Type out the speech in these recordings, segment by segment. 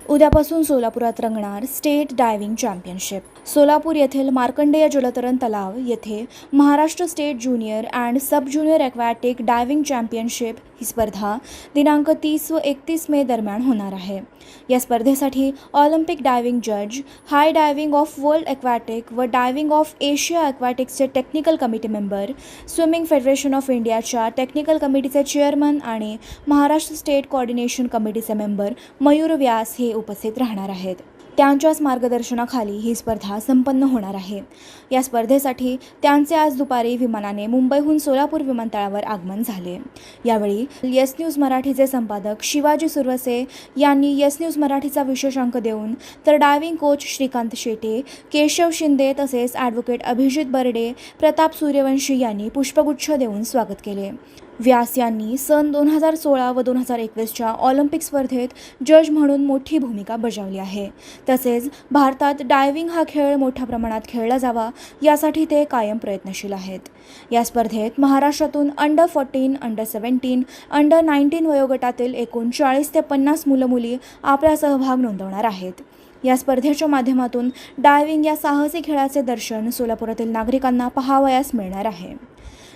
उद्यापासून सोलापुरात रंगणार स्टेट डायव्हिंग चॅम्पियनशिप। सोलापूर येथील मार्कंडेय जलतरण तलाव येथे Maharashtra state junior and sub junior aquatic diving championship ही स्पर्धा दिनांक 30 व 31 मे दरम्यान होणार आहे। या स्पर्धेसाठी ऑलिम्पिक डायव्हिंग जज, high diving of world aquatic व डायव्हिंग ऑफ एशिया ॲक्वॅटिक्सचे technical committee member, swimming federation of इंडियाच्या टेक्निकल कमिटीचे चेअरमन आणि महाराष्ट्र स्टेट कोऑर्डिनेशन कमिटीचे मेंबर मयूर व्यास हे उपस्थित राहणार आहेत। त्यांच्याच मार्गदर्शनाखाली ही स्पर्धा संपन्न होणार आहे। या स्पर्धेसाठी त्यांचे आज दुपारी विमानाने मुंबईहून सोलापूर विमानतळावर आगमन झाले। यावेळी येस न्यूज मराठीचे संपादक शिवाजी सुरवसे यांनी येस न्यूज मराठीचा विशेष अंक देऊन तर डायव्हिंग कोच श्रीकांत शेटे, केशव शिंदे तसेच ॲडव्होकेट अभिजित बर्डे, प्रताप सूर्यवंशी यांनी पुष्पगुच्छ देऊन स्वागत केले। व्यास यांनी सन 2016 व 2021च्या ऑलिम्पिक स्पर्धेत जज म्हणून मोठी भूमिका बजावली आहे। तसेच भारतात डायव्हिंग हा खेळ मोठ्या प्रमाणात खेळला जावा यासाठी ते कायम प्रयत्नशील आहेत। या स्पर्धेत महाराष्ट्रातून अंडर 14, अंडर 17, अंडर 19 वयोगटातील एकूण 40 ते 50 मुलं-मुली आपला सहभाग नोंदवणार आहेत। या स्पर्धेच्या माध्यमातून डायव्हिंग या साहसी खेळाचे दर्शन सोलापुरातील नागरिकांना पाहावयास मिळणार आहे।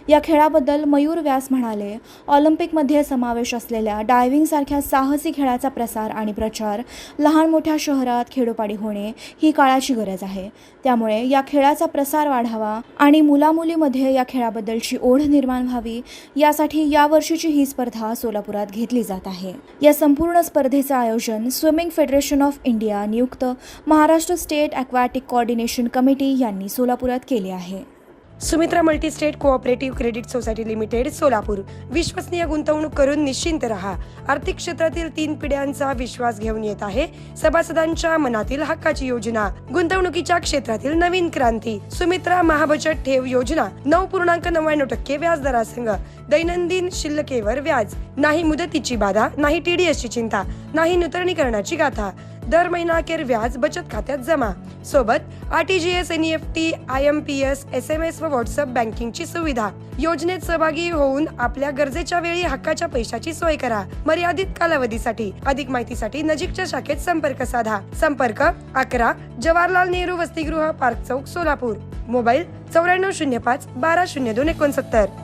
या खेळाबद्दल मयूर व्यास म्हणाले, ऑलिम्पिकमध्ये समावेश असलेल्या डायव्हिंगसारख्या साहसी खेळाचा प्रसार आणि प्रचार लहान मोठ्या शहरात खेडोपाडी होणे ही काळाची गरज आहे। त्यामुळे या खेळाचा प्रसार वाढावा आणि मुलामुलीमध्ये या खेळाबद्दलची ओढ निर्माण व्हावी यासाठी यावर्षीची ही स्पर्धा सोलापुरात घेतली जात आहे। या संपूर्ण स्पर्धेचे आयोजन स्विमिंग फेडरेशन ऑफ इंडिया नियुक्त Maharashtra state aquatic coordination committee यांनी सोलापुरात केले आहे। Sumitra multi state cooperative credit society limited Solapur विश्वसनीय गुंतवणूक करून निश्चिंत रहा। आर्थिक क्षेत्रातील 3 पिढ्यांचा विश्वास घेऊन येत आहे सभासदांच्या मनातील हक्काची योजना, गुंतवणुकीच्या क्षेत्रातील नवीन क्रांती। सुमित्रा महाबचत ठेव योजना 9.99% व्याजदरासंग, दैनंदिन शिल्लकेवर व्याज नाही, मुदतीची बाधा नाही, TDSची चिंता नाही, नूतनीकरणाची गाथा, दर महिना अखेर व्याज बचत खात्यात जमा, सोबत RTGS, NEFT, IMPS, SMS व व्हॉट्सअप बँकिंगची सुविधा। योजनेत सहभागी होऊन आपल्या गरजेच्या वेळी हक्काच्या पैशाची सोय करा। मर्यादित कालावधीसाठी। अधिक माहितीसाठी नजीकच्या शाखेत संपर्क साधा। संपर्क 11 जवाहरलाल नेहरू वसतिगृह, पार्क चौक, सोलापूर। मोबाईल 9405 120269।